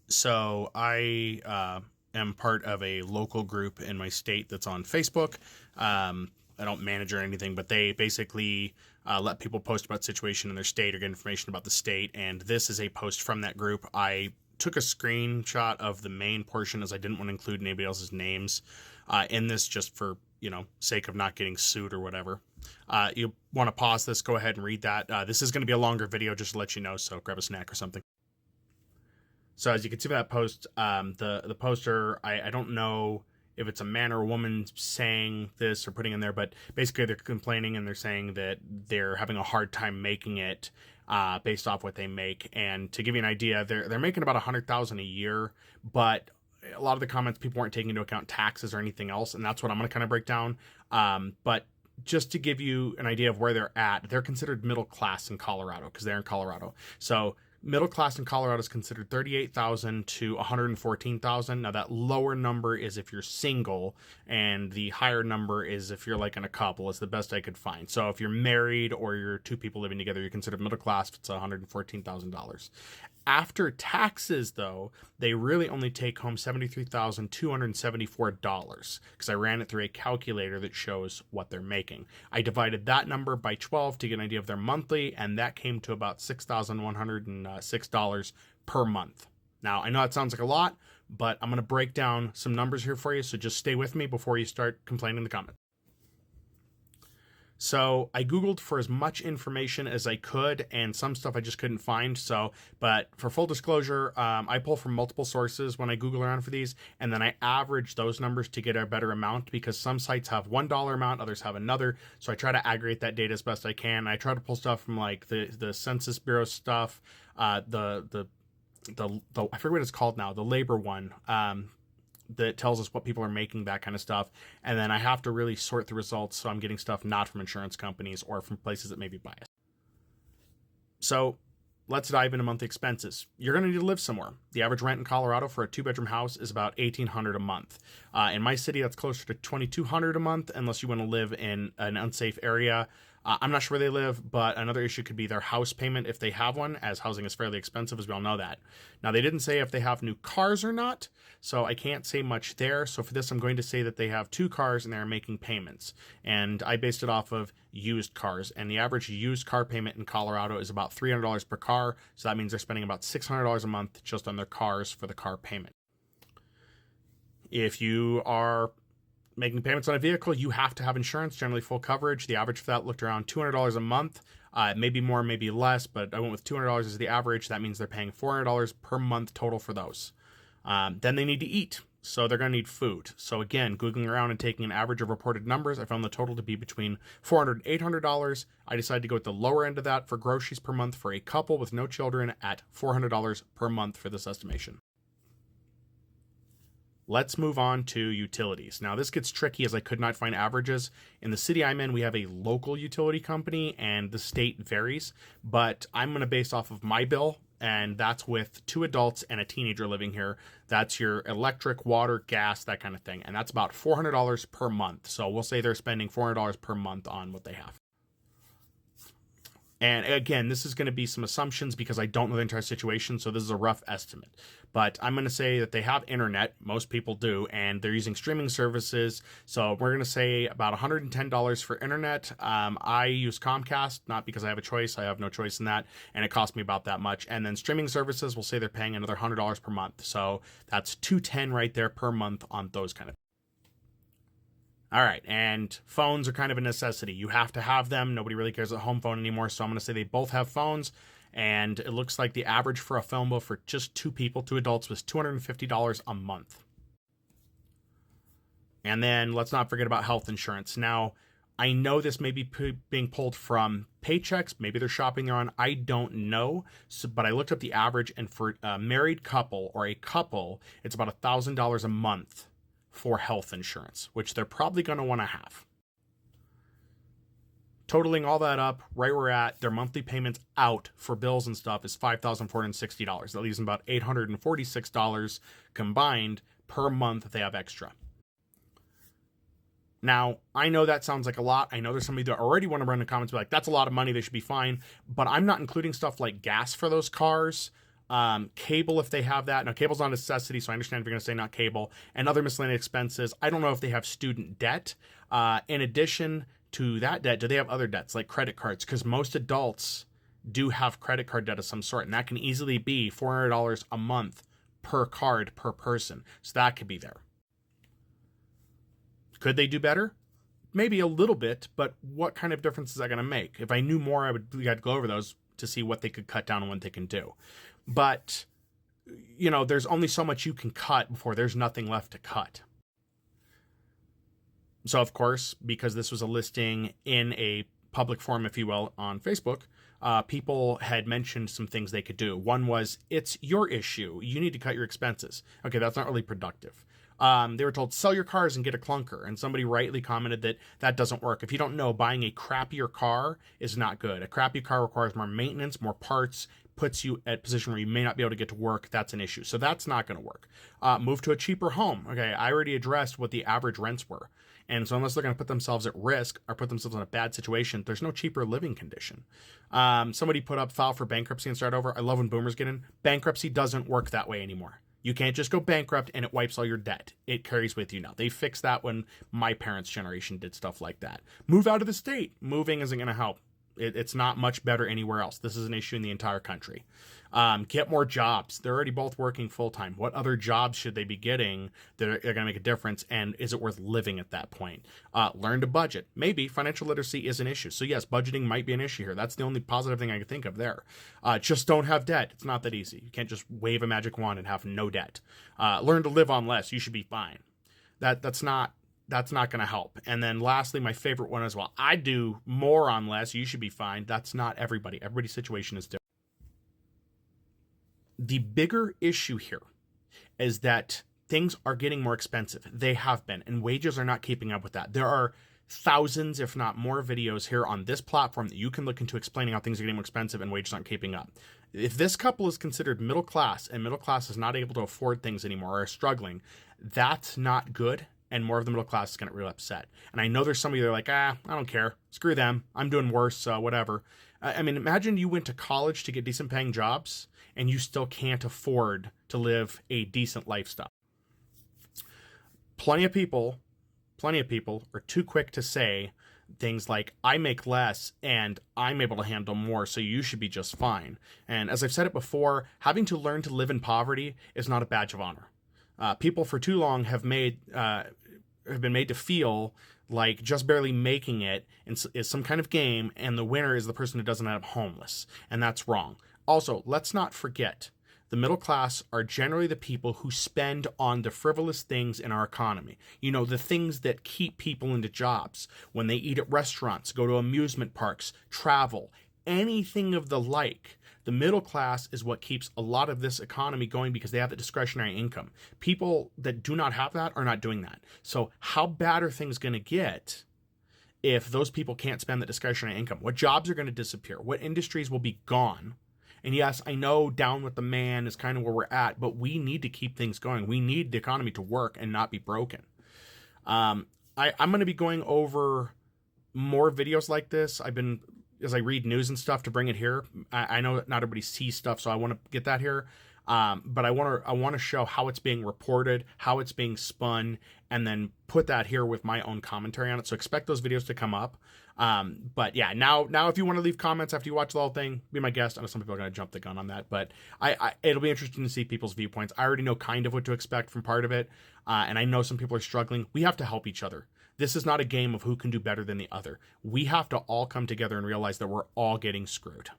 So I am part of a local group in my state that's on Facebook. I don't manage or anything, but they basically let people post about situation in their state or get information about the state. And this is a post from that group. I took a screenshot of the main portion as I didn't want to include anybody else's names in this, just for sake of not getting sued or whatever. You want to pause this, go ahead and read that. This is going to be a longer video, just to let you know, so grab a snack or something. So as you can see from that post, the poster, I don't know if it's a man or a woman saying this or putting in there, but basically they're complaining and they're saying that they're having a hard time making it based off what they make. And to give you an idea, they're making about $100,000 a year, but a lot of the comments, people weren't taking into account taxes or anything else, and that's what I'm going to kind of break down. But just to give you an idea of where they're at, they're considered middle class in Colorado because they're in Colorado. So middle class in Colorado is considered 38,000 to 114,000. Now that lower number is if you're single, and the higher number is if you're like in a couple. Is the best I could find. So if you're married or you're two people living together, you're considered middle class. It's $114,000. After taxes, though, they really only take home $73,274 because I ran it through a calculator that shows what they're making. I divided that number by 12 to get an idea of their monthly, and that came to about $6,106 per month. Now, I know it sounds like a lot, but I'm going to break down some numbers here for you, so just stay with me before you start complaining in the comments. So I Googled for as much information as I could, and some stuff I just couldn't find. But for full disclosure, I pull from multiple sources when I Google around for these, and then I average those numbers to get a better amount because some sites have $1 amount, others have another. So I try to aggregate that data as best I can. I try to pull stuff from like the Census Bureau stuff, the I forget what it's called now, the labor one. That tells us what people are making, that kind of stuff. And then I have to really sort the results so I'm getting stuff not from insurance companies or from places that may be biased. So let's dive into monthly expenses. You're going to need to live somewhere. The average rent in Colorado for a 2-bedroom house is about $1,800 a month. In my city, that's closer to $2,200 a month, unless you want to live in an unsafe area. I'm not sure where they live, but another issue could be their house payment if they have one, as housing is fairly expensive, as we all know that. Now, they didn't say if they have new cars or not, so I can't say much there. So for this, I'm going to say that they have 2 cars and they're making payments. And I based it off of used cars, and the average used car payment in Colorado is about $300 per car. So that means they're spending about $600 a month just on their cars for the car payment. If you are making payments on a vehicle, you have to have insurance, generally full coverage. The average for that looked around $200 a month. Maybe more, maybe less, but I went with $200 as the average. That means they're paying $400 per month total for those. Then they need to eat, so they're going to need food. So again, Googling around and taking an average of reported numbers, I found the total to be between $400 and $800. I decided to go with the lower end of that for groceries per month for a couple with no children at $400 per month for this estimation. Let's move on to utilities. Now, this gets tricky as I could not find averages. In the city I'm in, we have a local utility company, and the state varies, but I'm going to base off of my bill, and that's with 2 adults and a teenager living here. That's your electric, water, gas, that kind of thing, and that's about $400 per month. So we'll say they're spending $400 per month on what they have. And again, this is going to be some assumptions because I don't know the entire situation, so this is a rough estimate. But I'm going to say that they have internet, most people do, and they're using streaming services. So we're going to say about $110 for internet. I use Comcast, not because I have a choice. I have no choice in that, and it cost me about that much. And then streaming services, we'll say they're paying another $100 per month. So that's $210 right there per month on those kind of. All right, and phones are kind of a necessity. You have to have them. Nobody really cares about a home phone anymore, so I'm going to say they both have phones, and it looks like the average for a phone bill for just 2 people, 2 adults, was $250 a month. And then let's not forget about health insurance. Now, I know this may be being pulled from paychecks. Maybe they're shopping their own. I don't know, but I looked up the average, and for a married couple or a couple, it's about $1,000 a month for health insurance, which they're probably going to want to have. Totaling all that up, right where we're at, their monthly payments out for bills and stuff is $5,460. That leaves them about $846 combined per month that they have extra. Now, I know that sounds like a lot. I know there's somebody that already want to run in the comments and be like, that's a lot of money, they should be fine. But I'm not including stuff like gas for those cars, Cable, if they have that. Now, cable's not a necessity, so I understand if you're going to say not cable. And other miscellaneous expenses. I don't know if they have student debt. In addition to that debt, do they have other debts like credit cards? Because most adults do have credit card debt of some sort, and that can easily be $400 a month per card per person. So that could be there. Could they do better? Maybe a little bit, but what kind of difference is that going to make? If I knew more, I'd go over those to see what they could cut down and what they can do. But, there's only so much you can cut before there's nothing left to cut. So, of course, because this was a listing in a public forum, if you will, on Facebook, people had mentioned some things they could do. One was, it's your issue. You need to cut your expenses. Okay, that's not really productive. They were told, sell your cars and get a clunker. And somebody rightly commented that doesn't work. If you don't know, buying a crappier car is not good. A crappy car requires more maintenance, more parts, puts you at a position where you may not be able to get to work. That's an issue. So that's not going to work. Move to a cheaper home. Okay, I already addressed what the average rents were. And so unless they're going to put themselves at risk or put themselves in a bad situation, there's no cheaper living condition. Somebody put up file for bankruptcy and start over. I love when boomers get in. Bankruptcy doesn't work that way anymore. You can't just go bankrupt and it wipes all your debt. It carries with you now. They fixed that when my parents' generation did stuff like that. Move out of the state. Moving isn't going to help. It's not much better anywhere else. This is an issue in the entire country. Get more jobs. They're already both working full-time. What other jobs should they be getting that are going to make a difference? And is it worth living at that point? Learn to budget. Maybe financial literacy is an issue. So yes, budgeting might be an issue here. That's the only positive thing I can think of there. Just don't have debt. It's not that easy. You can't just wave a magic wand and have no debt. Learn to live on less. You should be fine. That's not going to help. And then lastly, my favorite one as well. I do more on less. You should be fine. That's not everybody. Everybody's situation is different. The bigger issue here is that things are getting more expensive. They have been, and wages are not keeping up with that. There are thousands, if not more, videos here on this platform that you can look into explaining how things are getting more expensive and wages aren't keeping up. If this couple is considered middle class and middle class is not able to afford things anymore or are struggling, that's not good. And more of the middle class is going to get real upset. And I know there's some of you that are like, I don't care. Screw them. I'm doing worse, whatever. I mean, imagine you went to college to get decent paying jobs and you still can't afford to live a decent lifestyle. Plenty of people are too quick to say things like, I make less and I'm able to handle more, so you should be just fine. And as I've said it before, having to learn to live in poverty is not a badge of honor. People for too long have been made to feel like just barely making it is some kind of game, and the winner is the person who doesn't end up homeless. And that's wrong. Also, let's not forget, the middle class are generally the people who spend on the frivolous things in our economy. The things that keep people into jobs. When they eat at restaurants, go to amusement parks, travel, anything of the like. The middle class is what keeps a lot of this economy going because they have the discretionary income. People that do not have that are not doing that. So how bad are things going to get if those people can't spend the discretionary income? What jobs are going to disappear? What industries will be gone? And yes, I know down with the man is kind of where we're at, but we need to keep things going. We need the economy to work and not be broken. I'm going to be going over more videos like this. As I read news and stuff, to bring it here. I know that not everybody sees stuff, so I want to get that here. But I want to show how it's being reported, how it's being spun, and then put that here with my own commentary on it. So expect those videos to come up. But yeah, now if you want to leave comments after you watch the whole thing, be my guest. I know some people are going to jump the gun on that, but it'll be interesting to see people's viewpoints. I already know kind of what to expect from part of it, and I know some people are struggling. We have to help each other. This is not a game of who can do better than the other. We have to all come together and realize that we're all getting screwed.